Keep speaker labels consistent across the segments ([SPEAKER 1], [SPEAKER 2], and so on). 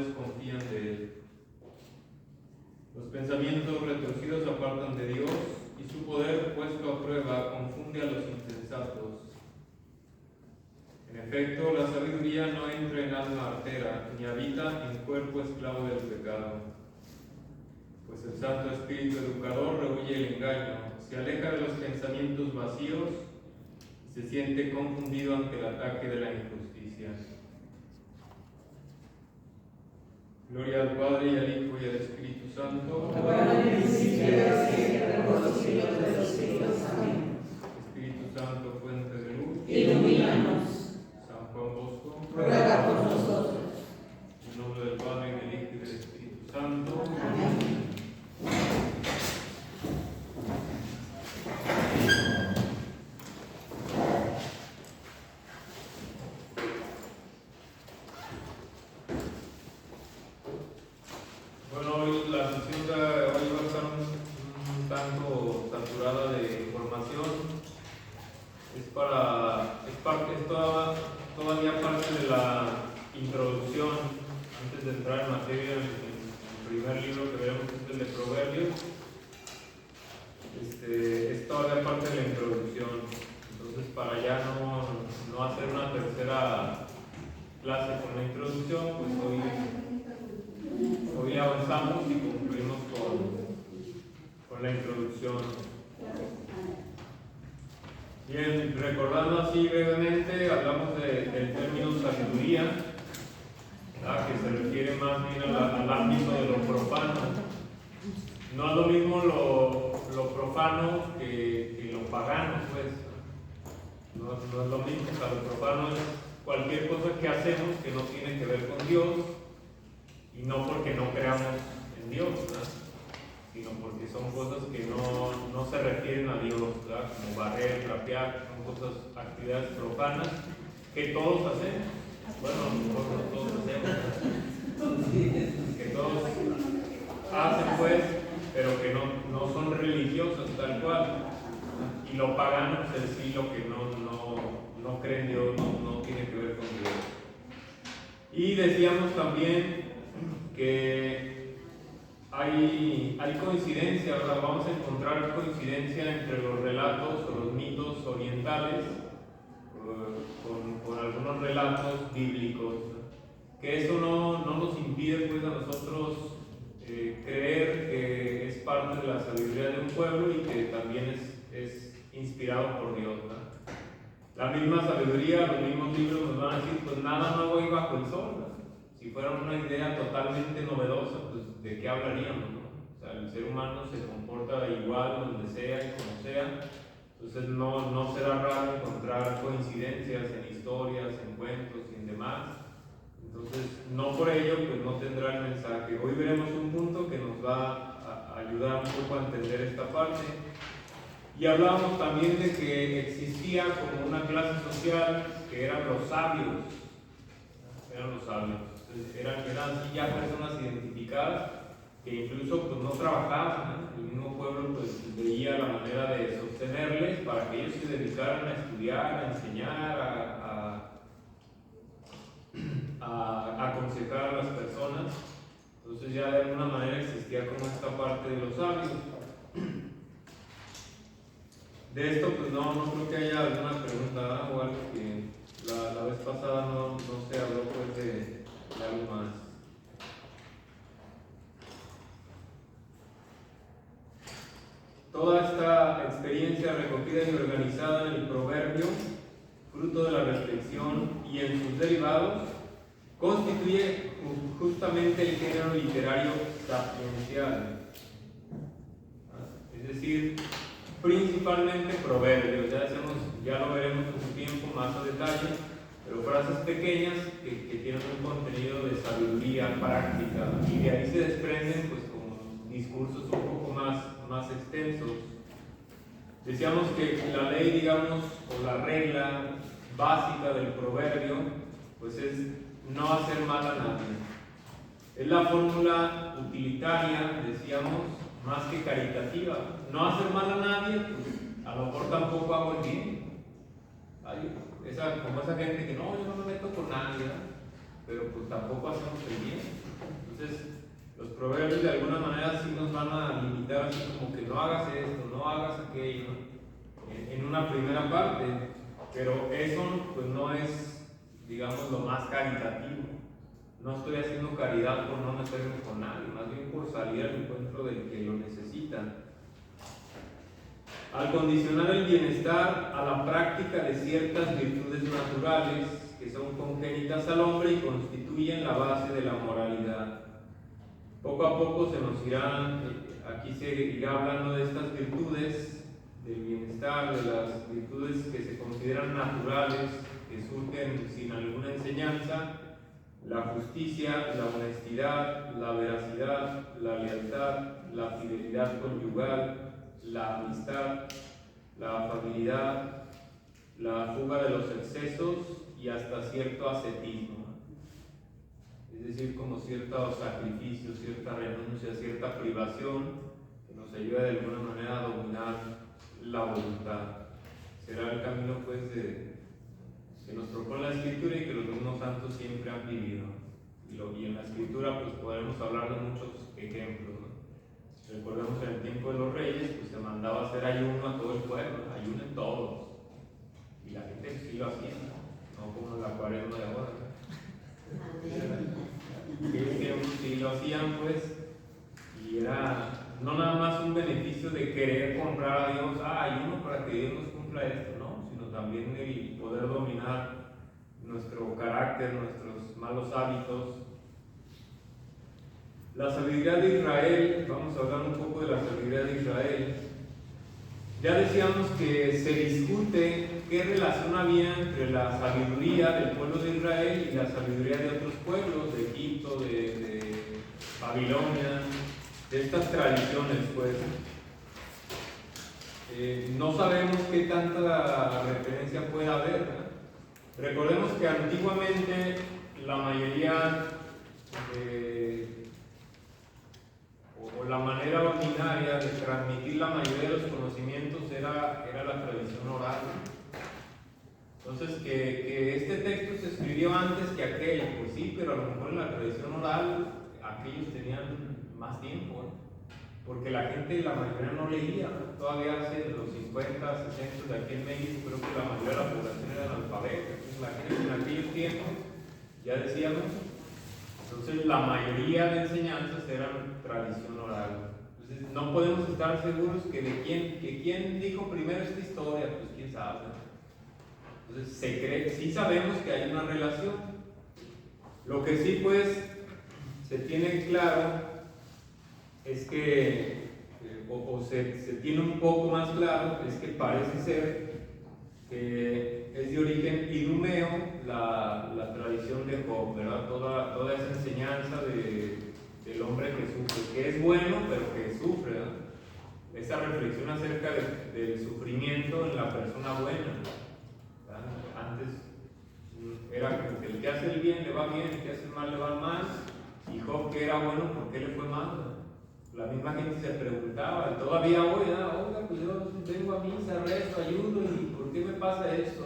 [SPEAKER 1] desconfían de Él. Los pensamientos retorcidos apartan de Dios, y su poder puesto a prueba confunde a los insensatos. En efecto, la sabiduría no entra en alma artera, ni habita en cuerpo esclavo del pecado. Pues el Santo Espíritu Educador rehuye el engaño, se aleja de los pensamientos vacíos y se siente confundido ante el ataque de la injusticia. Gloria al Padre, y al Hijo, y al Espíritu Santo.
[SPEAKER 2] Ahora en el principio y ahora siempre, por los siglos de los siglos. Amén.
[SPEAKER 1] Espíritu Santo, fuente de luz,
[SPEAKER 2] Ilumínanos.
[SPEAKER 1] San Juan Bosco,
[SPEAKER 2] Ruega por nosotros.
[SPEAKER 1] en nombre del Padre, y del Hijo, y del Espíritu Santo.
[SPEAKER 2] Amén.
[SPEAKER 1] Bueno, hoy la sesión de hoy va a estar un tanto saturada de información. Todavía parte de la introducción, antes de entrar en materia. El primer libro que veremos es el de Proverbios. Es todavía parte de la introducción. Entonces, para ya no hacer una tercera clase con la introducción, pues hoy avanzamos y concluimos con la introducción. Bien, recordando así brevemente, hablamos del término sabiduría, que se refiere más bien al ámbito de lo profano. No es lo mismo lo profano que lo pagano, pues. No es lo mismo. O sea, lo profano es cualquier cosa que hacemos que no tiene que ver con Dios, y no porque no creamos en Dios, ¿verdad? Sino porque son cosas que no se refieren a Dios, ¿verdad? Como barrer, trapear, son cosas, actividades profanas que todos hacemos. Bueno, nosotros todos hacemos, ¿verdad? Que todos hacen, pues, pero que no son religiosos tal cual. Y lo pagano es sí lo que no cree en Dios, no tiene que ver con Dios. Y decíamos también que hay coincidencia, ¿verdad? Vamos a encontrar coincidencia entre los relatos o los mitos orientales con algunos relatos bíblicos, que eso no nos impide, pues, a nosotros creer que es parte de la sabiduría de un pueblo y que también es inspirado por Dios, ¿verdad? La misma sabiduría, los mismos libros nos van a decir, pues nada nuevo hay bajo el sol, ¿verdad? Si fuera una idea totalmente novedosa, pues ¿de qué hablaríamos, no? O sea, el ser humano se comporta igual donde sea y como sea. Entonces no será raro encontrar coincidencias en historias, en cuentos y en demás. Entonces, no por ello pues no tendrá el mensaje. Hoy veremos un punto que nos va a ayudar un poco a entender esta parte. Y hablábamos también de que existía como una clase social que eran los sabios. Eran los sabios. Entonces, eran así ya personas identificadas que incluso pues no trabajaban, ¿no? El mismo pueblo pues veía la manera de sostenerles para que ellos se dedicaran a estudiar, a enseñar, a aconsejar a las personas. Entonces ya de alguna manera existía como esta parte de los sabios. De esto pues no creo que haya alguna pregunta o algo que la vez pasada no se habló pues de algo más. Toda esta experiencia recogida y organizada en el proverbio, fruto de la reflexión y en sus derivados, constituye justamente el género literario sapiencial. Es decir, principalmente proverbios, ya lo veremos en su tiempo más a detalle, pero frases pequeñas que tienen un contenido de sabiduría práctica, y de ahí se desprenden pues como discursos un poco más extensos. Decíamos que la ley, digamos, o la regla básica del proverbio, pues es no hacer mal a nadie. Es la fórmula utilitaria, decíamos, más que caritativa. No hacer mal a nadie, pues a lo mejor tampoco hago el bien. Como esa gente que no, yo no me meto con nadie, ¿verdad? Pero pues tampoco hacemos el bien. de alguna manera sí nos van a limitar, así como que no hagas esto, no hagas aquello, en una primera parte, pero eso pues no es, digamos, lo más caritativo. No estoy haciendo caridad por no meterme con nadie, más bien por salir al encuentro del que lo necesita. Al condicionar el bienestar a la práctica de ciertas virtudes naturales que son congénitas al hombre y constituyen la base de la moralidad. Poco a poco se nos irán, aquí se irá hablando de estas virtudes, del bienestar, de las virtudes que se consideran naturales, que surgen sin alguna enseñanza: la justicia, la honestidad, la veracidad, la lealtad, la fidelidad conyugal, la amistad, la afabilidad, la fuga de los excesos y hasta cierto ascetismo. Es decir, como cierto sacrificio, cierta renuncia, cierta privación que nos ayuda de alguna manera a dominar la voluntad. Será el camino pues que nos propone la Escritura y que los mismos santos siempre han vivido. Y en la Escritura pues podemos hablar de muchos ejemplos, ¿no? Recordemos en el tiempo de los reyes, pues se mandaba hacer ayuno a todo el pueblo, ayunen todos. Y la gente sí lo hacía, no como en la cuaresma de ahora. Sí lo hacían pues, y era no nada más un beneficio de querer comprar a Dios, ayuno para que Dios nos cumpla esto, no, sino también el poder dominar nuestro carácter, nuestros malos hábitos. La sabiduría de Israel, vamos a hablar un poco de la sabiduría de Israel. Ya decíamos que se discute qué relación había entre la sabiduría del pueblo de Israel y la sabiduría de otros pueblos, de Egipto, de Babilonia, de estas tradiciones, pues. No sabemos qué tanta referencia puede haber, ¿verdad? Recordemos que antiguamente la mayoría o la manera ordinaria de transmitir la mayoría de los conocimientos era la tradición oral. Entonces, que este texto se escribió antes que aquello, pues sí, pero a lo mejor en la tradición oral aquellos tenían más tiempo, ¿no? Porque la gente, la mayoría no leía, ¿no? Todavía hace los 50, 60 de aquí en México, creo que la mayoría de la población era analfabeta. Entonces, la gente en aquellos tiempos, ya decíamos, entonces la mayoría de enseñanzas eran tradición oral. Entonces, no podemos estar seguros que quién dijo primero esta historia, pues quién sabe. Entonces, se cree, sí sabemos que hay una relación. Lo que sí, pues, se tiene claro es que, se tiene un poco más claro, es que parece ser que es de origen idumeo la tradición de Job, ¿verdad? Toda esa enseñanza del hombre que sufre, que es bueno, pero que sufre, ¿verdad? Esa reflexión acerca del sufrimiento en la persona buena, ¿verdad? Antes era que el que hace el bien le va bien, el que hace el mal le va mal, y Job, que era bueno, ¿por qué le fue mal, ¿verdad? La misma gente se preguntaba, y todavía hoy, oiga, pues yo vengo a misa, rezo, ayudo, y ¿por qué me pasa esto?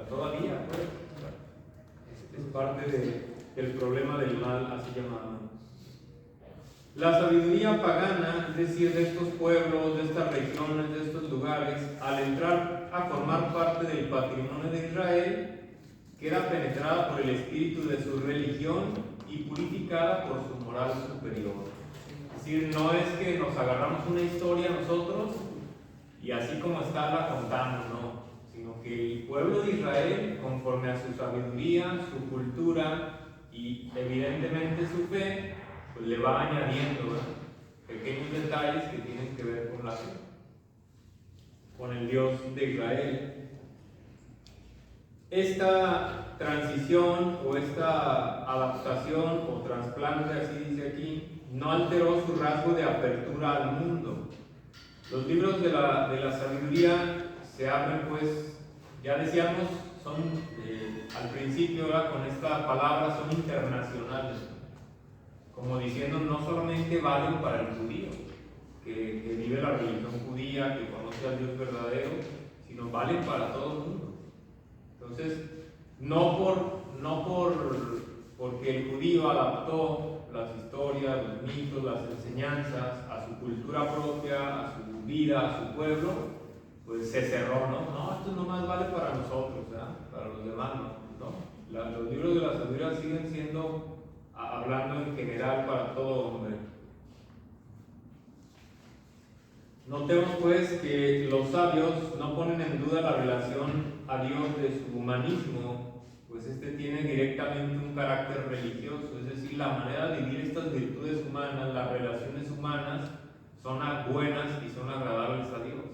[SPEAKER 1] Todavía, pues, es parte del problema del mal, así llamado. La sabiduría pagana, es decir, de estos pueblos, de estas regiones, de estos lugares, al entrar a formar parte del patrimonio de Israel, queda penetrada por el espíritu de su religión y purificada por su moral superior. Es decir, no es que nos agarramos una historia nosotros y así como está la contamos, no, sino que el pueblo de Israel, conforme a su sabiduría, su cultura y evidentemente su fe, pues le va añadiendo, ¿verdad?, pequeños detalles que tienen que ver con el Dios de Israel. Esta transición o esta adaptación o trasplante, así dice aquí, no alteró su rasgo de apertura al mundo. Los libros de la sabiduría se abren, pues, ya decíamos, son al principio, ¿verdad?, con esta palabra, son internacionales, como diciendo, no solamente valen para el judío, que vive la religión judía, que conoce al Dios verdadero, sino valen para todo el mundo. Entonces, porque el judío adaptó las historias, los mitos, las enseñanzas, a su cultura propia, a su vida, a su pueblo, pues se cerró, ¿no? No, esto nomás vale para nosotros, ¿verdad? Para los demás no. Los libros de la sabiduría siguen siendo, hablando en general para todo hombre. Notemos pues que los sabios no ponen en duda la relación a Dios de su humanismo, pues este tiene directamente un carácter religioso, es decir, la manera de vivir estas virtudes humanas, las relaciones humanas, son buenas y son agradables a Dios.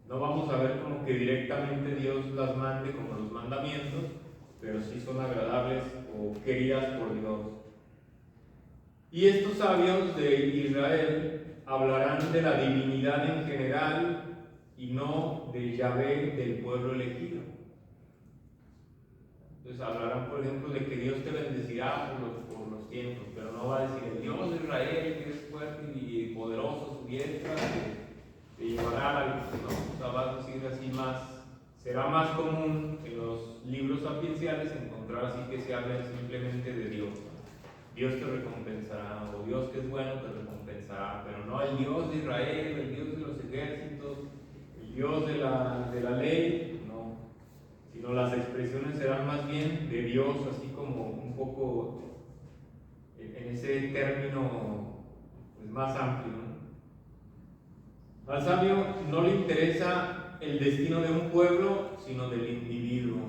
[SPEAKER 1] No vamos a ver como que directamente Dios las mande como los mandamientos, pero sí son agradables o queridas por Dios. Y estos sabios de Israel hablarán de la divinidad en general y no de Yahvé del pueblo elegido. Entonces hablarán, por ejemplo, de que Dios te bendecirá por los tiempos, pero no va a decir el Dios de Israel, que es fuerte y poderoso, su diestra, te llevará al... No, o sea, va a decir así más. Será más común en los libros sapienciales encontrar así que se hable simplemente de Dios. Dios te recompensará, o Dios que es bueno te recompensará, pero no el Dios de Israel, el Dios de los ejércitos, el Dios de la ley, no, sino las expresiones serán más bien de Dios, así como un poco en ese término pues, más amplio, ¿no? Al sabio no le interesa el destino de un pueblo, sino del individuo.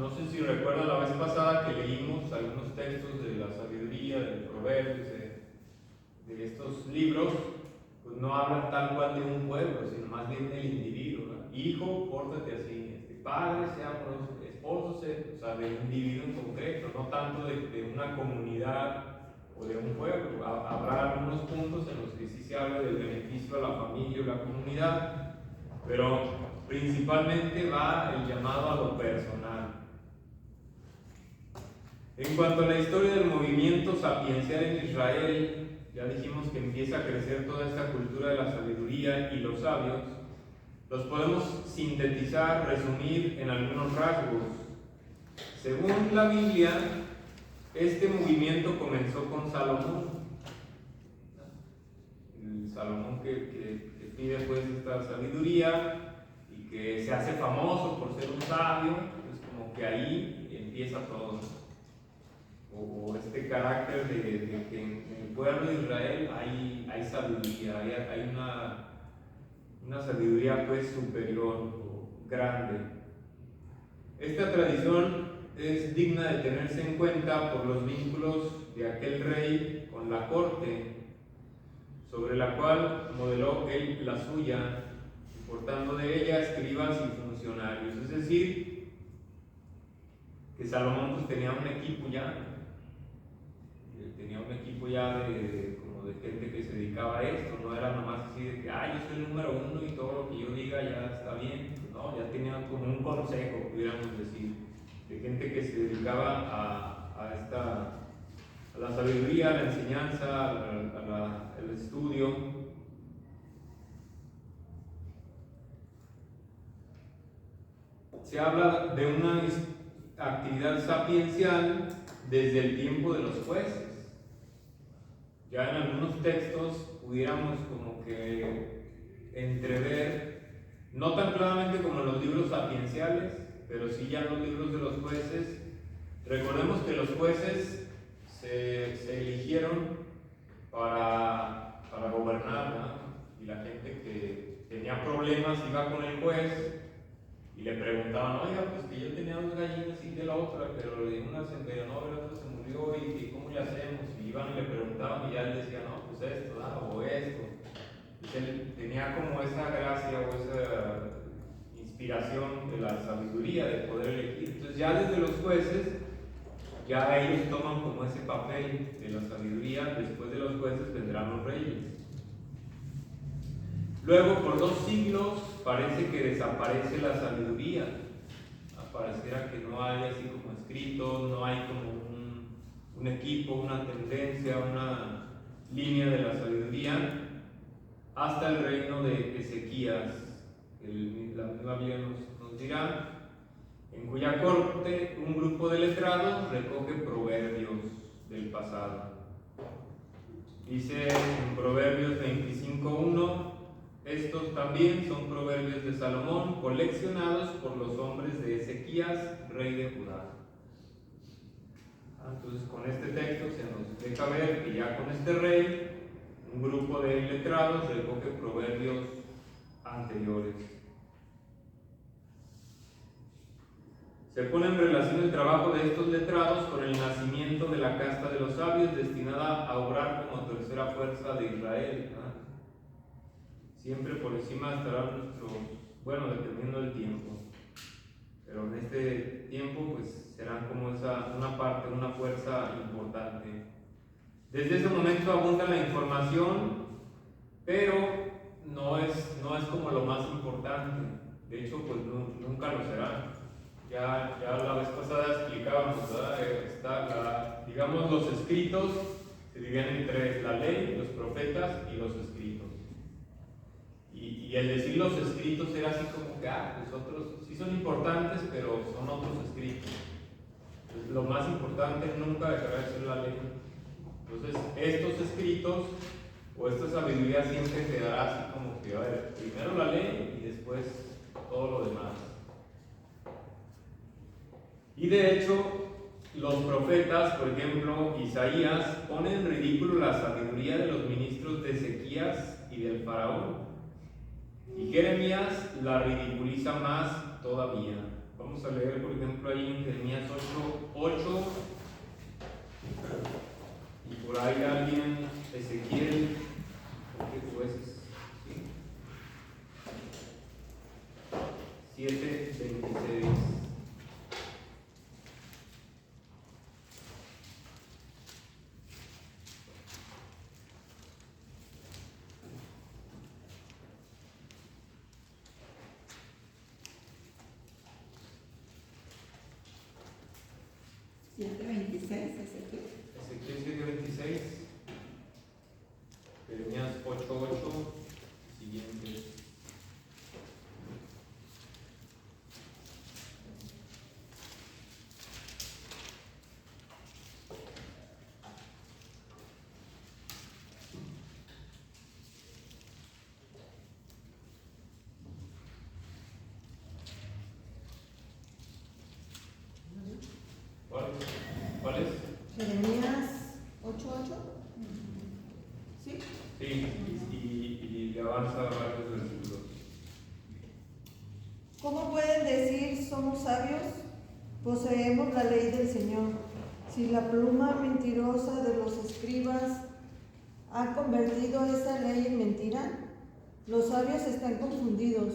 [SPEAKER 1] No sé si recuerdan la vez pasada que leímos algunos textos de la sabiduría, de Proverbios, de estos libros, pues no hablan tal cual de un pueblo, sino más bien del individuo, ¿verdad? Hijo, pórtate así, padre, sea amoroso, esposo, o sea, del individuo en concreto, no tanto de una comunidad o de un pueblo. Habrá algunos puntos en los que sí se habla del beneficio a la familia o la comunidad, pero principalmente va el llamado a lo personal. En cuanto a la historia del movimiento sapiencial en Israel, ya dijimos que empieza a crecer toda esta cultura de la sabiduría y los sabios. Los podemos sintetizar, resumir en algunos rasgos. Según la Biblia, este movimiento comenzó con Salomón. El Salomón que pide pues esta sabiduría y que se hace famoso por ser un sabio, pues como que ahí empieza todo, ¿no? O este carácter de que en el pueblo de Israel hay sabiduría, hay una sabiduría pues superior o grande. Esta tradición es digna de tenerse en cuenta por los vínculos de aquel rey con la corte, sobre la cual modeló él la suya, importando de ella escribas y funcionarios. Es decir, que Salomón pues, tenía un equipo ya, como de gente que se dedicaba a esto, no era nomás así de que, yo soy el número uno y todo lo que yo diga ya está bien, no, ya tenía como un consejo, pudiéramos decir, de gente que se dedicaba a la sabiduría, a la enseñanza, al estudio. Se habla de una actividad sapiencial desde el tiempo de los jueces. Ya en algunos textos pudiéramos como que entrever, no tan claramente como en los libros sapienciales, pero sí ya en los libros de los jueces. Recordemos que los jueces se eligieron para gobernar, ¿no? Y la gente que tenía problemas iba con el juez y le preguntaban, oiga, pues que yo tenía 2 gallinas y de la otra, pero una se envenenó, la otra se murió, y ¿cómo le hacemos? Y iban y le preguntaban y ya él decía, no, pues esto, o esto. Entonces él tenía como esa gracia o esa inspiración de la sabiduría, de poder elegir. Entonces ya desde los jueces, ya ellos toman como ese papel de la sabiduría. Después de los jueces vendrán los reyes. Luego, por 2 siglos, parece que desaparece la sabiduría. Pareciera que no hay así como escritos, no hay como un equipo, una tendencia, una línea de la sabiduría, hasta el reino de Ezequías, la misma Biblia nos dirá, en cuya corte un grupo de letrados recoge proverbios del pasado. Dice en Proverbios 25:1, estos también son proverbios de Salomón, coleccionados por los hombres de Ezequías, rey de Judá. Entonces con este texto se nos deja ver que ya con este rey, un grupo de iletrados recoge proverbios anteriores. Se pone en relación el trabajo de estos letrados con el nacimiento de la casta de los sabios, destinada a obrar como tercera fuerza de Israel. Siempre por encima estará nuestro, bueno, dependiendo del tiempo, pero en este tiempo pues serán como una parte, una fuerza importante. Desde ese momento abunda la información, pero no es como lo más importante. De hecho, pues nunca lo será. Ya la vez pasada explicábamos, ¿verdad? Digamos, los escritos se dividen entre la ley, los profetas y los escritos. Y el decir los escritos era así como que, pues otros sí son importantes, pero son otros escritos. Entonces, lo más importante nunca dejará de ser la ley. Entonces, estos escritos o esta sabiduría siempre quedará así como que, a ver, primero la ley y después todo lo demás. Y de hecho, los profetas, por ejemplo, Isaías, ponen en ridículo la sabiduría de los ministros de Ezequías y del faraón. Y Jeremías la ridiculiza más todavía. Vamos a leer, por ejemplo, ahí en Jeremías 8:8. Y por ahí alguien, Ezequiel, ¿qué jueces? ¿Sí? 7:26. Ezequiel 7:26, Jeremías 8:8, siguiente. ¿Cuál es?
[SPEAKER 2] Jeremías 8:8. ¿Sí?
[SPEAKER 1] Sí, y avanza varios versículos.
[SPEAKER 2] ¿Cómo pueden decir somos sabios? Poseemos la ley del Señor. Si la pluma mentirosa de los escribas ha convertido esa ley en mentira, los sabios están confundidos,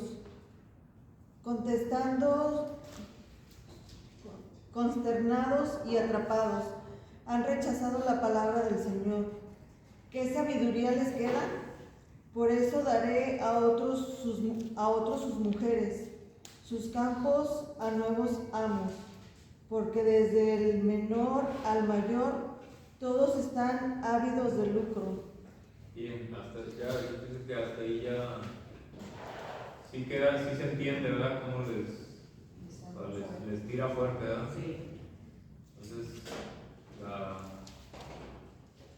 [SPEAKER 2] consternados y atrapados. Han rechazado la palabra del Señor. ¿Qué sabiduría les queda? Por eso daré a otros sus mujeres, sus campos a nuevos amos, porque desde el menor al mayor todos están ávidos de lucro.
[SPEAKER 1] Bien, hasta ahí ya sí se entiende, ¿verdad? Cómo les tira fuerte, ¿verdad?
[SPEAKER 3] Sí.
[SPEAKER 1] Entonces,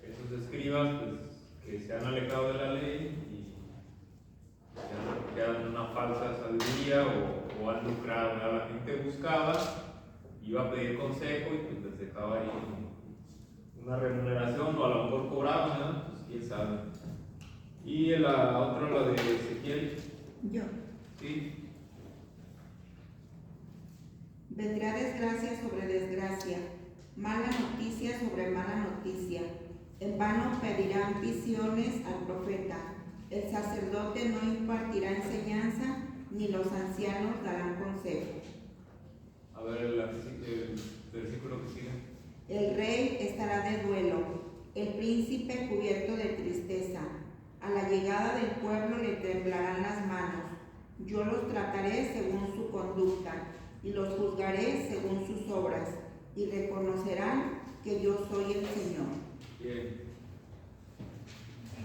[SPEAKER 1] esos escribas, pues, que se han alejado de la ley y se han quedado en una falsa sabiduría o han lucrado, ¿verdad? La gente buscaba, iba a pedir consejo y pues les dejaba ahí una remuneración o a lo mejor cobraban, ¿verdad? Pues quién sabe. Y la otra, la de Ezequiel.
[SPEAKER 4] Yo.
[SPEAKER 1] Sí.
[SPEAKER 4] Vendrá desgracia sobre desgracia, mala noticia sobre mala noticia. En vano pedirán visiones al profeta. El sacerdote no impartirá enseñanza, ni los ancianos darán consejo.
[SPEAKER 1] A ver el versículo que sigue.
[SPEAKER 4] El rey estará de duelo, el príncipe cubierto de tristeza. A la llegada del pueblo le temblarán las manos. Yo los trataré según su conducta y los juzgaré según sus obras, y reconocerán que yo soy el Señor.
[SPEAKER 1] Bien.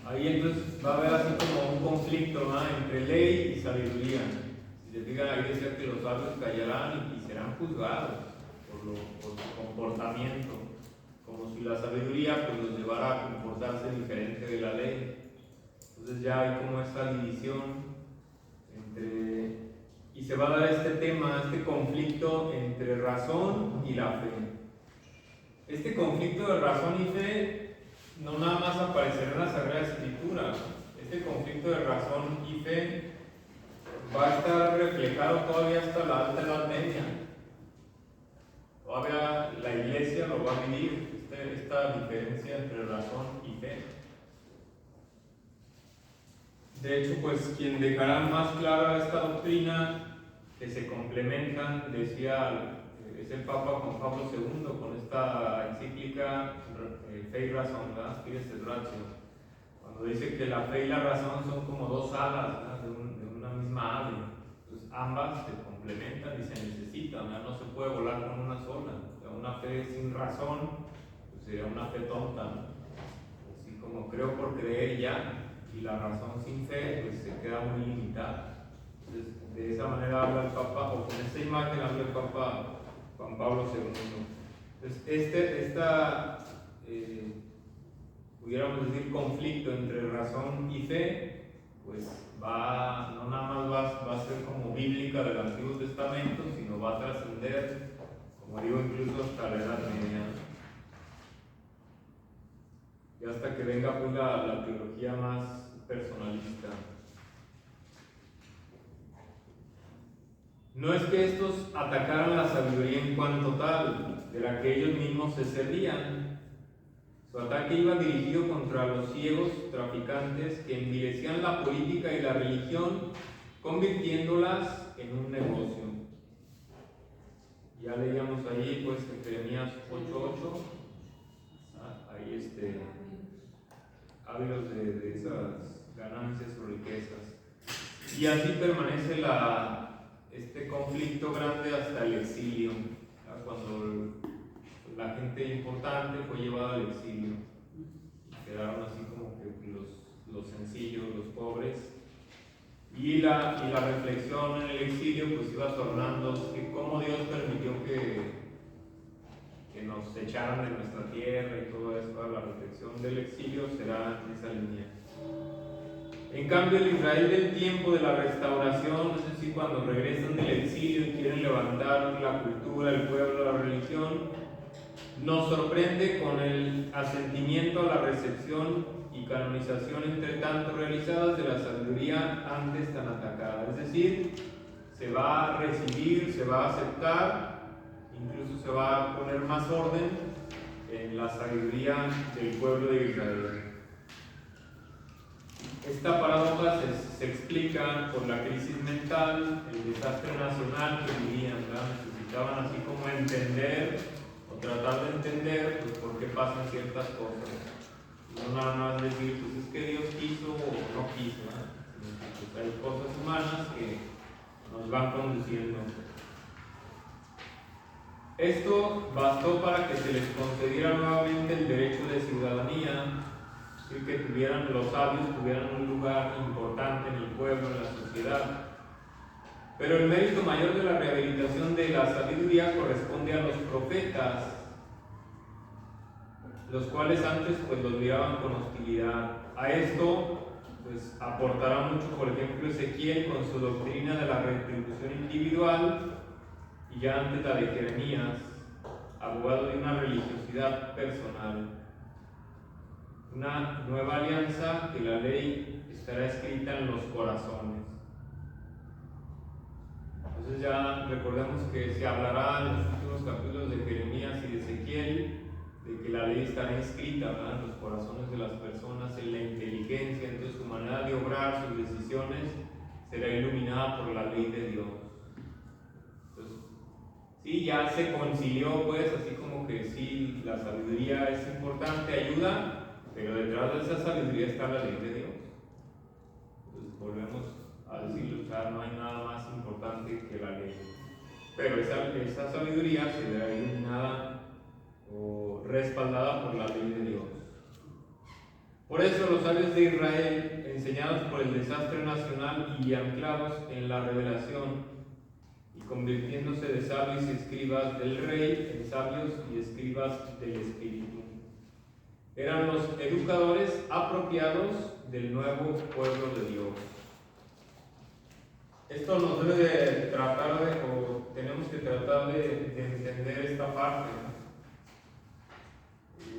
[SPEAKER 1] Ahí entonces va a haber así como un conflicto, ¿no?, entre ley y sabiduría. Si se fijan, ahí decía que los sabios callarán y serán juzgados por su comportamiento, como si la sabiduría pues los llevara a comportarse diferente de la ley. Entonces ya hay como esta división entre, y se va a dar este tema, este conflicto entre razón y la fe. Este conflicto de razón y fe no nada más aparecerá en la Sagrada Escritura. Este conflicto de razón y fe va a estar reflejado todavía hasta la Alta Edad Media. Todavía la Iglesia lo va a vivir, esta diferencia entre razón y fe. De hecho, pues quien dejará más clara esta doctrina, que se complementan, decía, es el Papa Juan Pablo II, con esta encíclica Fe y Razón, ¿verdad? Spiritus et Ratio, cuando dice que la fe y la razón son como dos alas, ¿verdad? de una misma ave. Entonces ambas se complementan y se necesitan, ¿verdad? No se puede volar con una sola. O sea, una fe sin razón pues sería una fe tonta, ¿no? Así como creo por creer ya, y la razón sin fe pues se queda muy limitada. Entonces, de esa manera habla el Papa, o con esta imagen habla el Papa Juan Pablo II. Entonces, pudiéramos decir, conflicto entre razón y fe, pues no nada más va a ser como bíblica del Antiguo Testamento, sino va a trascender, como digo, incluso hasta la Edad Media. Y hasta que venga pues la teología más personalista. No es que estos atacaran la sabiduría en cuanto tal, de la que ellos mismos se servían. Su ataque iba dirigido contra los ciegos traficantes que envilecían la política y la religión, convirtiéndolas en un negocio. Ya leíamos ahí pues en Jeremías 8:8, ahí ávidos de esas ganancias o riquezas. Y así permanece este conflicto grande hasta el exilio, cuando la gente importante fue llevada al exilio. Quedaron así como que los sencillos, los pobres. Y la reflexión en el exilio pues iba tornando que cómo Dios permitió que nos echaran de nuestra tierra y todo eso. La reflexión del exilio será en esa línea. En cambio, el Israel del tiempo de la restauración, es decir, cuando regresan del exilio y quieren levantar la cultura, el pueblo, la religión, nos sorprende con el asentimiento a la recepción y canonización entre tanto realizadas de la sabiduría antes tan atacada. Es decir, se va a recibir, se va a aceptar, incluso se va a poner más orden en la sabiduría del pueblo de Israel. Esta paradoja se explica por la crisis mental, el desastre nacional que vivían, ¿verdad? Necesitaban así como entender o tratar de entender pues, por qué pasan ciertas cosas. No nada más decir, pues es que Dios quiso o no quiso, ¿verdad? Pues hay cosas humanas que nos van conduciendo. Esto bastó para que se les concediera nuevamente el derecho de ciudadanía, y que los sabios tuvieran un lugar importante en el pueblo, en la sociedad. Pero el mérito mayor de la rehabilitación de la sabiduría corresponde a los profetas, los cuales antes pues los miraban con hostilidad. A esto pues aportará mucho, por ejemplo, Ezequiel con su doctrina de la retribución individual, y ya antes la de Jeremías, abogado de una religiosidad personal. Una nueva alianza, que la ley estará escrita en los corazones. Entonces ya recordemos que se hablará en los últimos capítulos de Jeremías y de Ezequiel de que la ley estará escrita, ¿verdad?, en los corazones de las personas, en la inteligencia. Entonces su manera de obrar, sus decisiones, será iluminada por la ley de Dios. Entonces, sí, ya se concilió, pues, así como que sí, la sabiduría es importante, ayuda, pero detrás de esa sabiduría está la ley de Dios. Entonces volvemos a decirlo, o sea, no hay nada más importante que la ley. Pero esa sabiduría se verá iluminada o respaldada por la ley de Dios. Por eso los sabios de Israel, enseñados por el desastre nacional y anclados en la revelación, y convirtiéndose de sabios y escribas del rey en sabios y escribas del Espíritu. Eran los educadores apropiados del nuevo pueblo de Dios. Esto nos debe de tratar de, o tenemos que tratar de entender esta parte, ¿no?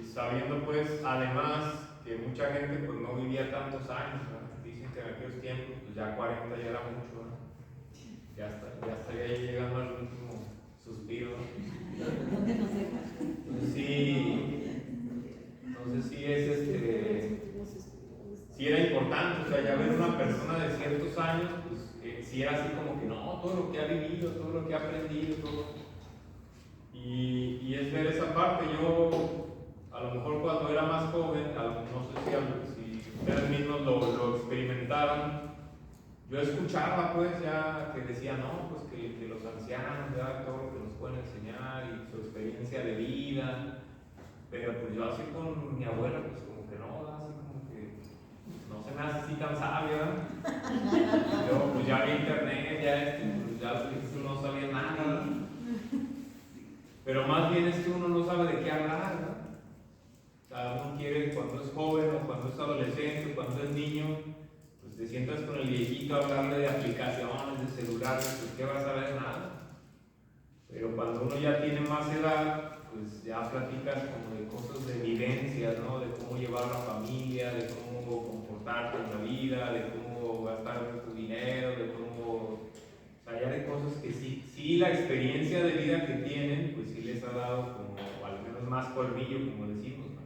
[SPEAKER 1] Y sabiendo pues además que mucha gente pues no vivía tantos años, ¿no? Dicen que en aquellos tiempos pues ya 40 ya era mucho, ¿no? Ya estaría ahí llegando al último suspiro, ¿no?
[SPEAKER 2] ¿Dónde nos dejan?
[SPEAKER 1] Pues sí, no sé si es si era importante, o sea, ya ver una persona de ciertos años, pues si era así como que no, todo lo que ha vivido, todo lo que ha aprendido, todo. Y es ver esa parte. Yo, a lo mejor cuando era más joven, no sé si ustedes mismos lo experimentaron, yo escuchaba pues ya que decía, no, pues que los ancianos, ya todo lo que nos pueden enseñar y su experiencia de vida, pero pues yo así con mi abuela, pues como que no, así como que no se me hace así tan sabia. Yo pues ya vi internet, pues ya no sabía nada. Pero más bien es que uno no sabe de qué hablar, ¿no? Cada uno quiere, cuando es joven o cuando es adolescente o cuando es niño, pues te sientas con el viejito a hablarle de aplicaciones, de celulares, pues ¿qué vas a ver? Nada. Pero cuando uno ya tiene más edad, pues ya platicas como de cosas de vivencias, ¿no? De cómo llevar a la familia, de cómo comportarte en la vida, de cómo gastar tu dinero, de cómo, o sea, ya de cosas que sí la experiencia de vida que tienen, pues sí les ha dado como, o al menos más colmillo, como decimos, ¿no?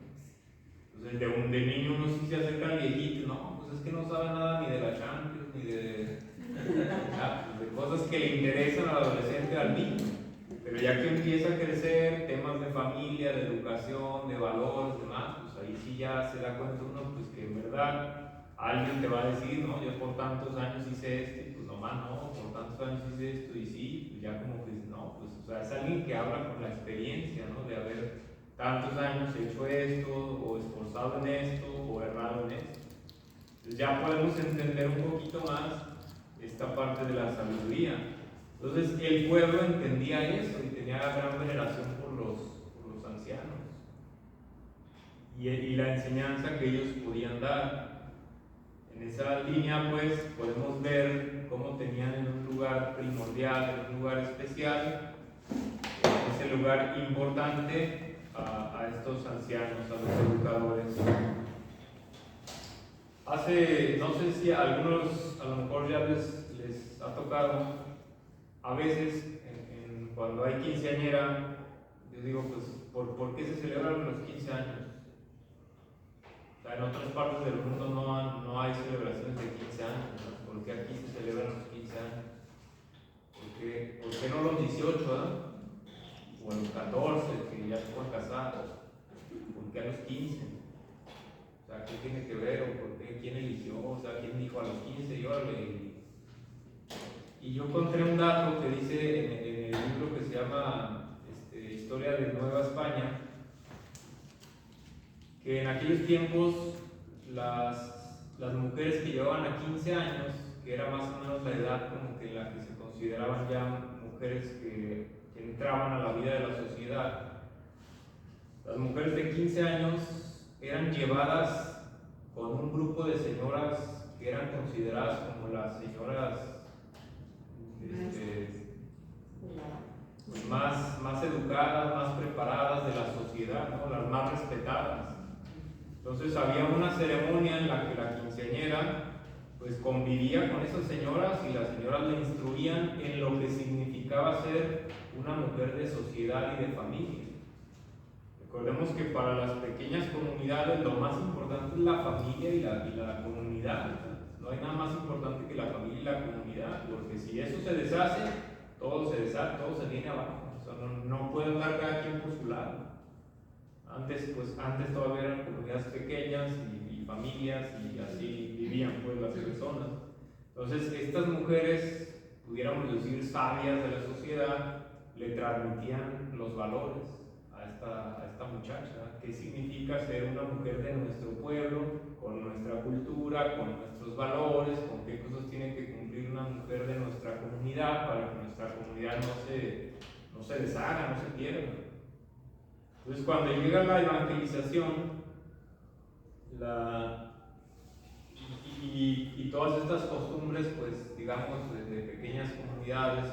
[SPEAKER 1] Entonces de niño uno sí se acerca al viejito, no, pues es que no sabe nada ni de la Champions, ni pues de cosas que le interesan al adolescente, al niño. Pero ya que empieza a crecer temas de familia, de educación, de valores, demás, pues ahí sí ya se da cuenta uno pues que en verdad alguien te va a decir, no, yo por tantos años hice esto, y pues nomás no, por tantos años hice esto, y sí, pues ya como que no, pues o sea, es alguien que habla con la experiencia, ¿no? De haber tantos años hecho esto, o esforzado en esto, o errado en esto. Entonces ya podemos entender un poquito más esta parte de la sabiduría. Entonces el pueblo entendía eso y tenía gran veneración por los ancianos y la enseñanza que ellos podían dar. En esa línea pues podemos ver cómo tenían en un lugar primordial, en un lugar especial, en ese lugar importante a estos ancianos, a los educadores. No sé si a algunos a lo mejor ya les ha tocado. A veces, cuando hay quinceañera, yo digo, pues, ¿por qué se celebran los 15 años? O sea, en otras partes del mundo no hay celebraciones de 15 años, ¿no? ¿Por qué aquí se celebran los 15 años? ¿Por qué no los 18, ¿eh? O a los 14, que ya se pueden casar? ¿Por qué a los 15? O sea, ¿qué tiene que ver? ¿O por qué? ¿Quién eligió? O sea, ¿quién dijo a los 15? Y yo encontré un dato que dice en el libro que se llama Historia de Nueva España, que en aquellos tiempos las mujeres que llevaban a 15 años, que era más o menos la edad como que la que se consideraban ya mujeres que entraban a la vida de la sociedad, las mujeres de 15 años eran llevadas con un grupo de señoras que eran consideradas como las señoras pues más educadas, más preparadas de la sociedad, ¿no? Las más respetadas. Entonces había una ceremonia en la que la quinceañera pues convivía con esas señoras y las señoras le instruían en lo que significaba ser una mujer de sociedad y de familia. Recordemos que para las pequeñas comunidades lo más importante es la familia y la comunidad. No hay nada más importante que la familia y la comunidad, porque si eso se deshace, todo se deshace, todo se viene abajo. O sea, no puede andar cada quien por su lado. Antes todavía eran comunidades pequeñas y familias y así vivían pues las personas. Entonces estas mujeres, pudiéramos decir sabias de la sociedad, le transmitían los valores a esta muchacha. ¿Qué significa ser una mujer de nuestro pueblo, con nuestra cultura, con nuestros valores, con qué cosas tiene que cumplir una mujer de nuestra comunidad para que nuestra comunidad no se deshaga, no se pierda? Entonces cuando llega la evangelización, y todas estas costumbres, pues digamos, de pequeñas comunidades,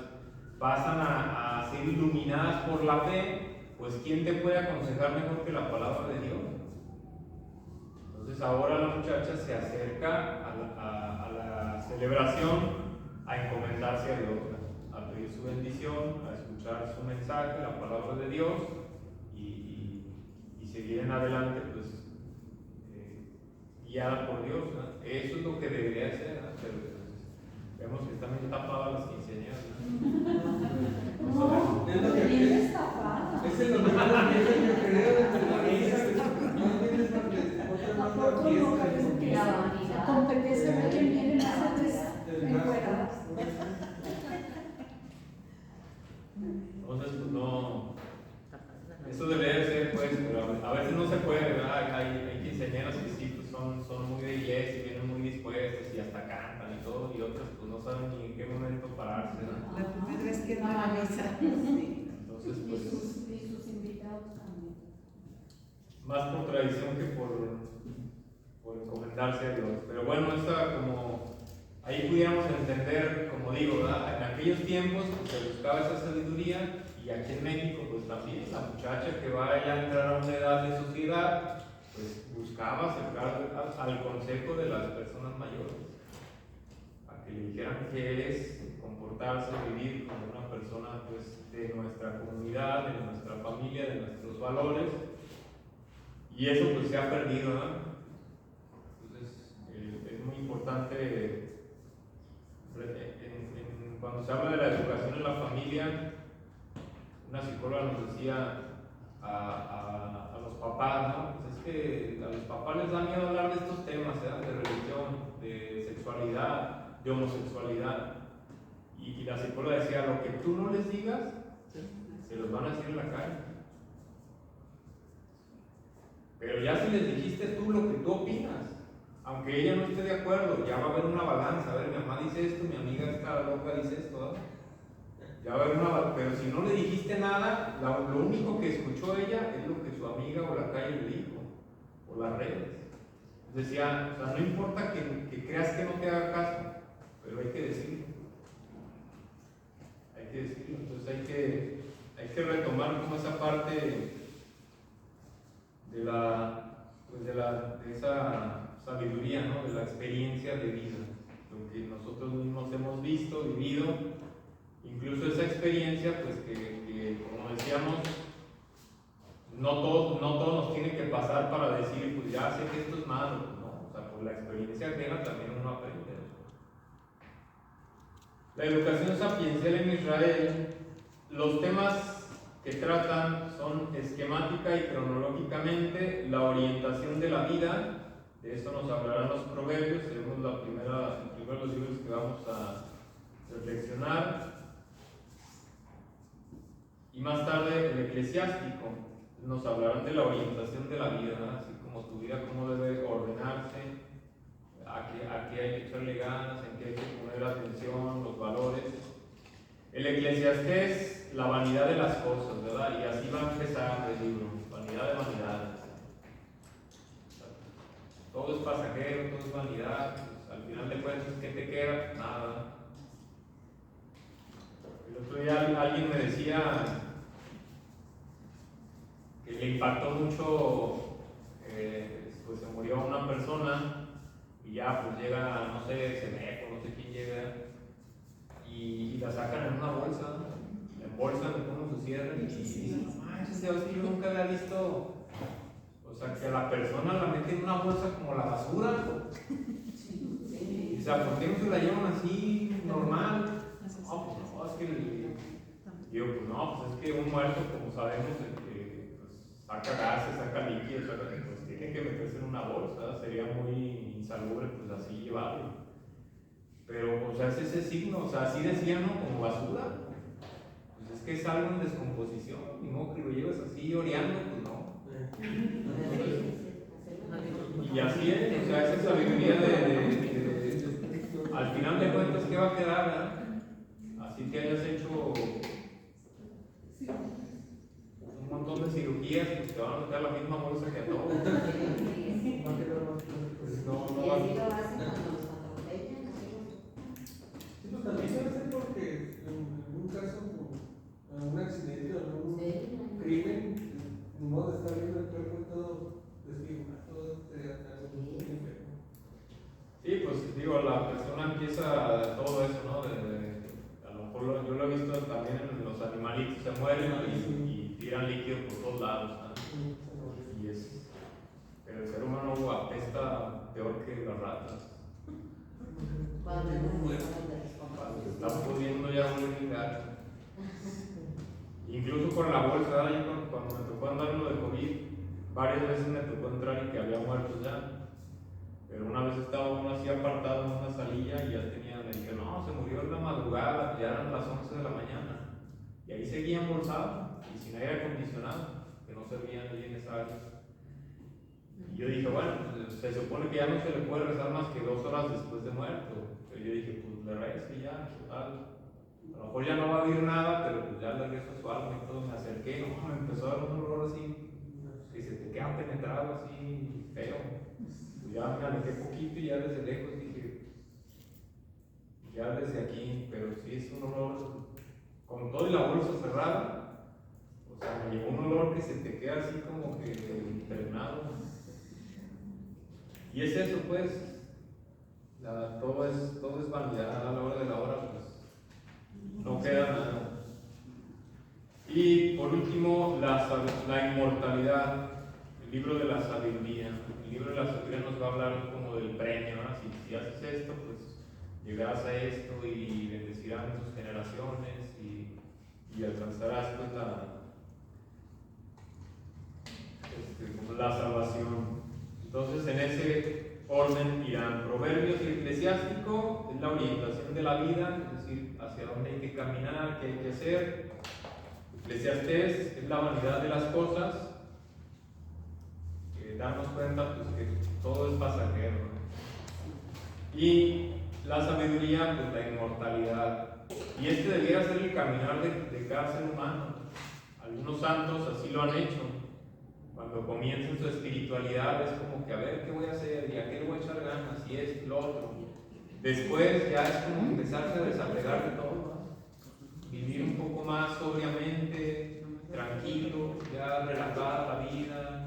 [SPEAKER 1] pasan a ser iluminadas por la fe, pues ¿quién te puede aconsejar mejor que la palabra de Dios? Entonces ahora la muchacha se acerca a la celebración a encomendarse a Dios, a pedir su bendición, a escuchar su mensaje, la palabra de Dios, y seguir en adelante, pues guiada por Dios, ¿no? Eso es lo que debería ser, ¿no? Pero pues, vemos que están bien tapadas las quinceañeras, ¿no?
[SPEAKER 3] Es lo que
[SPEAKER 5] Bien tapada.
[SPEAKER 3] es el domingo que creo de la misa, no tienes más que otra más
[SPEAKER 5] Tampoco
[SPEAKER 3] que
[SPEAKER 5] no parece que la competencia de quién viene más antes encueradas.
[SPEAKER 1] Entonces, pues no. Eso debería ser, pues, pero a veces no se puede, ¿verdad? Hay quinceañeras que sí, pues son muy de iglesia y vienen muy dispuestos y hasta cantan y todo, y otras, pues no saben ni en qué momento pararse, ¿no?
[SPEAKER 4] La primera vez que no la misa. Sí.
[SPEAKER 1] Entonces,
[SPEAKER 5] Y
[SPEAKER 1] pues,
[SPEAKER 5] sus invitados también.
[SPEAKER 1] más por tradición que por encomendarse a Dios. Pero bueno, esta como. Ahí pudiéramos entender, como digo, ¿verdad? En aquellos tiempos pues, se buscaba esa sabiduría, y aquí en México pues también la muchacha que va a entrar a una edad de sociedad pues buscaba acercar al consejo de las personas mayores, a que le dijeran qué es comportarse, vivir como una persona pues de nuestra comunidad, de nuestra familia, de nuestros valores, y eso pues se ha perdido, ¿no? Entonces es muy importante. Cuando se habla de la educación en la familia, una psicóloga nos decía a los papás, ¿no? Pues es que a los papás les da miedo hablar de estos temas, ¿eh? De religión, de sexualidad, de homosexualidad. Y la psicóloga decía, lo que tú no les digas, se los van a decir en la calle. Pero ya si les dijiste tú lo que tú opinas, aunque ella no esté de acuerdo, ya va a haber una balanza. A ver, mi mamá dice esto, mi amiga está loca dice esto, ¿no? Ya va a haber una balanza. Pero si no le dijiste nada, lo único que escuchó ella es lo que su amiga o la calle le dijo, o las redes. Decía, o sea, no importa que creas que no te haga caso, pero hay que decirlo. Hay que decirlo. Entonces hay que retomar como esa parte de esa sabiduría, ¿no? De la experiencia de vida, lo que nosotros mismos hemos visto, vivido, incluso esa experiencia, pues que como decíamos, no todo nos tiene que pasar para decir, pues ya sé que esto es malo, ¿no? O sea, por la experiencia ajena también uno aprende. La educación sapiencial en Israel, los temas que tratan son esquemática y cronológicamente la orientación de la vida. De eso nos hablarán los proverbios, seremos los primeros libros que vamos a reflexionar. Y más tarde el eclesiástico, nos hablarán de la orientación de la vida, ¿no? Así como tu vida, cómo debe ordenarse, a qué hay que echarle ganas, en qué hay que poner atención, los valores. El Eclesiastés, la vanidad de las cosas, ¿verdad? Y así va a empezar el libro, vanidad de vanidades. Todo es pasajero, todo es vanidad, pues, al final de cuentas, ¿qué te queda? Nada. El otro día alguien me decía que le impactó mucho, pues se murió una persona y ya pues llega, no sé, Seneco, no sé quién llega, y la sacan en una bolsa, la embolsan, le ponen su cierre y dicen, no manches, ya ves que yo nunca había visto. O sea, que a la persona la meten en una bolsa como la basura. O sea, ¿por qué no se la llevan así, normal? No, pues no, es que. Digo, pues no, pues es que un muerto, como sabemos, pues, saca gases, saca líquidos, pues tiene que meterse en una bolsa. Sería muy insalubre, pues así llevarlo. Pero, o sea, es ese signo, o sea, así decían, ¿no? Como basura. Pues es que es algo en descomposición, ni modo que lo lleves así oreando, pues no. Y así es, o sea, esa sabiduría al final de cuentas, ¿qué va a quedar? ¿Verdad? Así que hayas hecho un montón de cirugías, pues te van a meter la misma bolsa que a todos. empieza todo eso, ¿no? A lo mejor yo lo he visto también en los animalitos, se mueren y tiran líquido por todos lados, ¿no? Pero el ser humano apesta peor que las ratas. Cuando se está pudiendo ya un gato. Incluso con la bolsa, cuando me tocó andar lo de COVID, varias veces me tocó entrar y que había muertos ya. Pero una vez estaba uno así apartado en una salilla y ya tenía, me dijeron, no, se murió en la madrugada, ya eran las 11 de la mañana. Y ahí seguía embolsado y sin aire acondicionado, que no servían allí en esa área. Y yo dije, bueno, se supone que ya no se le puede rezar más que 2 horas después de muerto. Pero yo dije, pues le rezo y ya, total. A lo mejor ya no va a oír nada, pero pues ya le rezo a su alma y todo. Me acerqué, no, me empezó a dar un olor así, que se te queda penetrado así, feo. Pues ya me alejé poquito y ya desde lejos dije, ya desde aquí, pero sí es un olor, con todo y la bolsa cerrada, o sea, me llegó un olor que se te queda así como que impregnado. Y es eso, pues, todo es vanidad a la hora de la hora, pues, no queda nada. Y por último, la inmortalidad, el libro de la sabiduría. El libro de la sabiduría nos va a hablar como del premio, ¿no? Si haces esto, pues llegarás a esto y bendecirán tus generaciones y alcanzarás pues la salvación. Entonces en ese orden irán. Proverbios y Eclesiástico es la orientación de la vida, es decir, hacia dónde hay que caminar, qué hay que hacer. Eclesiastés es la vanidad de las cosas, darnos cuenta pues, que todo es pasajero, ¿no? Y la sabiduría, pues la inmortalidad. Y este debería ser el caminar de cada ser humano. Algunos santos así lo han hecho. Cuando comienzan su espiritualidad es como que a ver qué voy a hacer y a qué le voy a echar ganas y esto y lo otro. Después ya es como empezarse a desapegar de todo, ¿no? Vivir un poco más sobriamente, tranquilo, ya relajada la vida.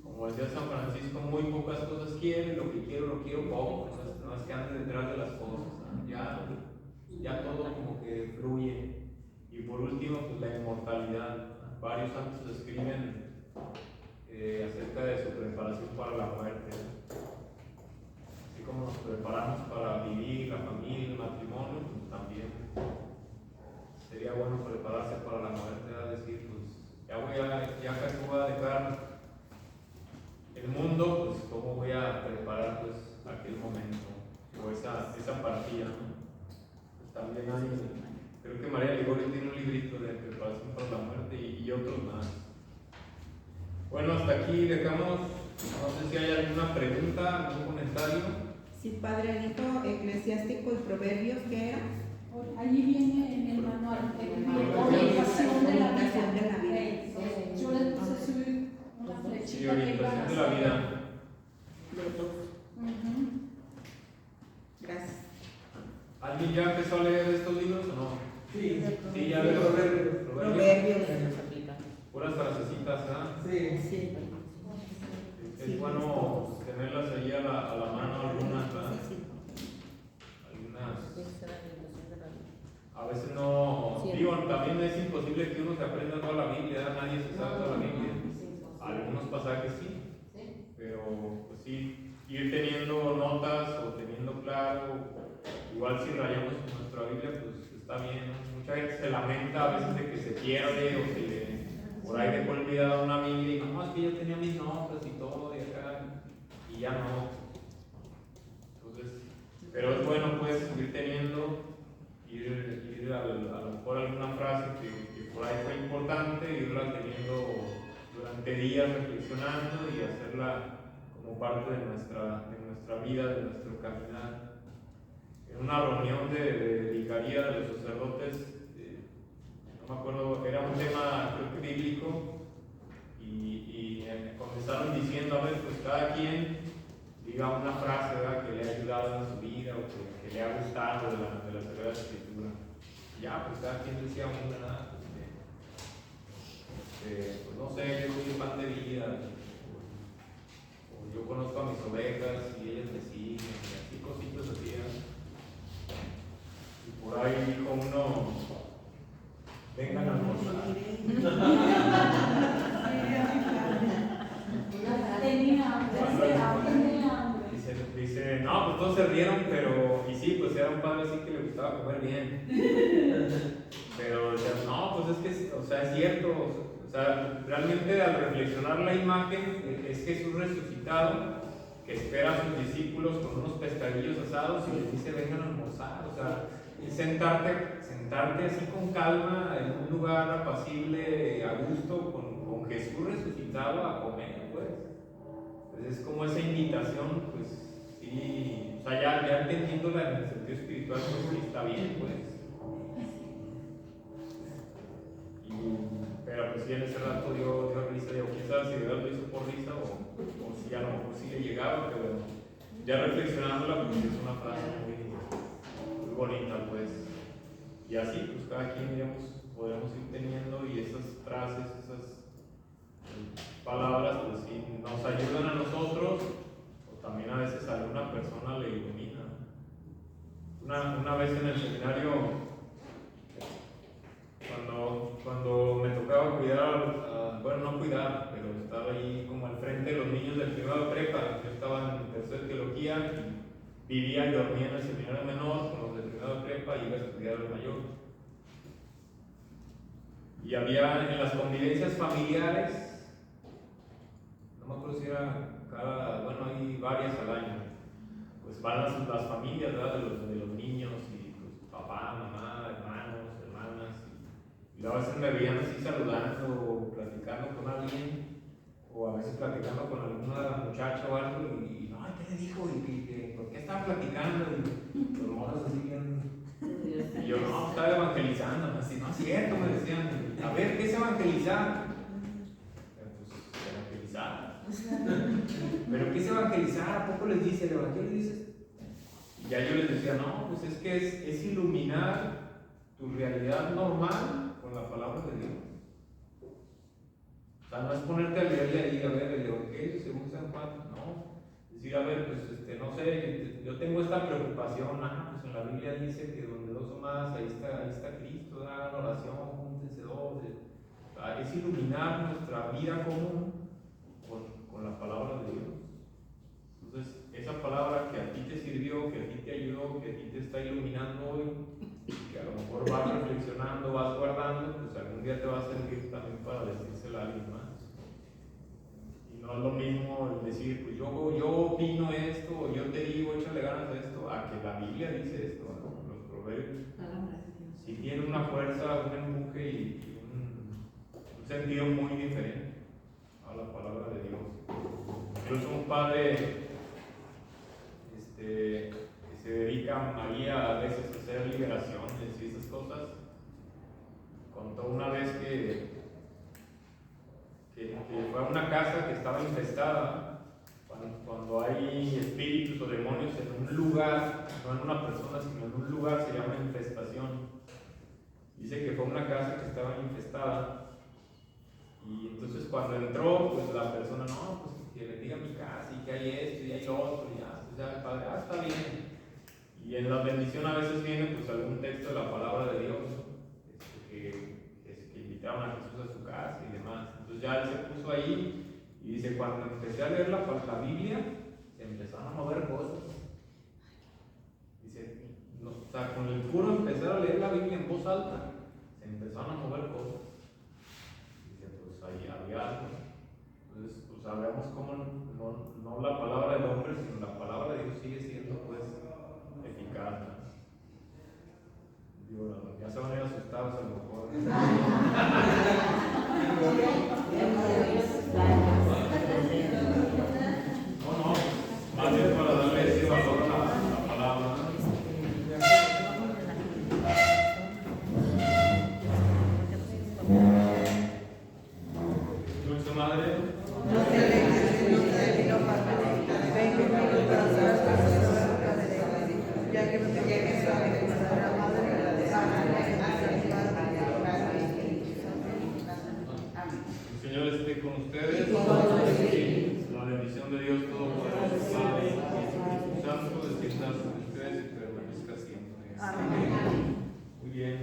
[SPEAKER 1] Como decía San Francisco, muy pocas cosas quiero, lo que quiero lo quiero poco, no es que ande detrás de las cosas, ¿no? Ya todo como que fluye. Y por último, pues la inmortalidad. Varios santos escriben acerca de su preparación para la muerte, así como nos preparamos para vivir la familia, el matrimonio, pues también sería bueno prepararse para la muerte, es decir, pues ya casi voy a dejar el mundo, pues cómo voy a preparar pues aquel momento o esa partida, ¿no? Pues también creo que María Ligorio tiene un librito de preparación para la muerte y otros más. Bueno, hasta aquí dejamos, no sé si hay alguna pregunta, algún comentario.
[SPEAKER 4] Sí, padre, dijo Eclesiástico y Proverbios, ¿qué era?
[SPEAKER 5] Allí viene en el manual, orientación de la vida. Yo le puse una flechita.
[SPEAKER 1] Sí, orientación de la vida.
[SPEAKER 4] Gracias.
[SPEAKER 1] ¿Alguien ya empezó a leer estos libros o no? Sí, ya leo.
[SPEAKER 4] Proverbios.
[SPEAKER 1] Puras frasecitas, ¿ah?
[SPEAKER 4] Sí.
[SPEAKER 1] Es bueno tenerlas ahí a la mano, algunas. A veces no, digo, también es imposible que uno se aprenda toda la Biblia, nadie se sabe toda la Biblia. Algunos pasajes sí, pero pues sí, ir teniendo notas o teniendo claro, igual si rayamos con nuestra Biblia, pues está bien, ¿no? Mucha gente se lamenta a veces de que se pierde o que por ahí dejó olvidada una Biblia y no, es que yo tenía mis notas y todo de acá y ya no. Entonces, pero es bueno pues ir teniendo, ir a lo mejor alguna frase que por ahí fue importante, irla teniendo durante días reflexionando y hacerla como parte de nuestra vida, de nuestro caminar. En una reunión de vicaría de los sacerdotes, no me acuerdo, era un tema creo que bíblico y comenzaron diciendo, a ver, pues cada quien diga una frase, ¿verdad?, que le ha ayudado en su vida o que le ha gustado de la Sagrada Escritura. Ya, pues cada quien decía una, ¿verdad? Pues no sé, yo soy pan de vida, o yo conozco a mis ovejas y ellas me siguen, y así cositas así, ¿verdad? no, todos se rieron, pero, y sí, pues era un padre así que le gustaba comer bien. Pero decían, no, pues es que, o sea, es cierto, o sea, realmente al reflexionar la imagen, es Jesús resucitado, que espera a sus discípulos con unos pescadillos asados y les dice, vengan a almorzar, o sea, y sentarte así con calma en un lugar apacible, a gusto, con Jesús resucitado a comer, pues. Entonces es como esa invitación, pues, sí, o sea, ya entendiéndola en el sentido espiritual, pues sí está bien, pues. Pero pues sí, en ese rato dio risa, digo, quién sabe si de verdad lo hizo por risa o si a lo mejor sí le llegaba, pero ya reflexionándola, pues es una frase muy bonita, pues. Y así, pues cada quien, digamos, podemos ir teniendo y esas frases, esas palabras, pues sí, nos ayudan a nosotros, o también a veces a alguna persona le ilumina. Una vez en el seminario, cuando me tocaba cuidar, bueno, no cuidar, pero estaba ahí como al frente de los niños del primero de prepa. Yo estaba en tercero de teología y vivía y dormía en el seminario menor con los del primero de prepa y iba a estudiar el mayor. Y había en las convivencias familiares, no me acuerdo si era bueno, hay varias al año, pues van las familias, ¿verdad? de los niños y pues papá, mamá, hermanos, hermanas. Y a veces me veían así saludando o platicando con alguien, o a veces platicando con alguna muchacha o algo, y no, ¿qué le dijo? ¿Y por qué estaban platicando? Y los morros así bien. Y yo, no, estaba evangelizando, así, no es cierto, me decían, a ver, ¿qué es evangelizar? Pues evangelizar. ¿Pero qué es evangelizar? ¿A poco les dice el evangelio? Dices. Y ya yo les decía, no, pues es que es iluminar tu realidad normal con la palabra de Dios. O sea, no es ponerte a leerle ahí, a ver, el evangelio según San Juan, no. Decir, a ver, pues no sé, yo tengo esta preocupación, pues en la Biblia dice que donde dos o más, ahí está Cristo, hagan oración, júntense dos. Es iluminar nuestra vida común con la palabra de Dios. Entonces, esa palabra que a ti te sirvió, que a ti te ayudó, que a ti te está iluminando hoy, que a lo mejor vas reflexionando, vas guardando, pues algún día te va a servir también para decírsela a alguien más. Y no es lo mismo el decir, pues yo opino esto, o yo te digo, échale ganas a esto, a que la Biblia dice esto, ¿no? Los proverbios. Sí tiene una fuerza, un empuje y un sentido muy diferente a la palabra de Dios. Incluso un padre que se dedica a María a veces a hacer liberaciones y esas cosas, contó una vez que fue a una casa que estaba infestada. Cuando hay espíritus o demonios en un lugar, no en una persona, sino en un lugar, se llama infestación. Dice que fue una casa que estaba infestada. Y entonces cuando entró, pues la persona, no, pues que le diga mi casa y que hay esto y hay otro, y pues ya el padre, está bien. Y en la bendición a veces viene pues algún texto de la palabra de Dios, que invitaban a Jesús a su casa y demás. Entonces ya él se puso ahí y dice, cuando empecé a leer la Biblia, se empezaron a mover cosas. Dice, o sea, con el puro empezar a leer la Biblia en voz alta, se empezaron a mover cosas. Dice, pues ahí había algo. Entonces, pues sabemos cómo no la palabra del hombre, sino la palabra de Dios sigue siendo pues eficaz, ¿no? Digo, ya se van a ir asustados a lo mejor. No, más bien para darle ese valor a la palabra. Dulce Madre,
[SPEAKER 2] no te alejes de nunca de mi nombre, ven conmigo para hacer las cosas de Dios, ya que no te llegues a la madre,
[SPEAKER 1] el Señor esté con ustedes. La bendición de Dios Todopoderoso, Padre, y Espíritu Santo, descienda sobre ustedes y permanezca siempre.
[SPEAKER 2] Amén.
[SPEAKER 1] Muy bien.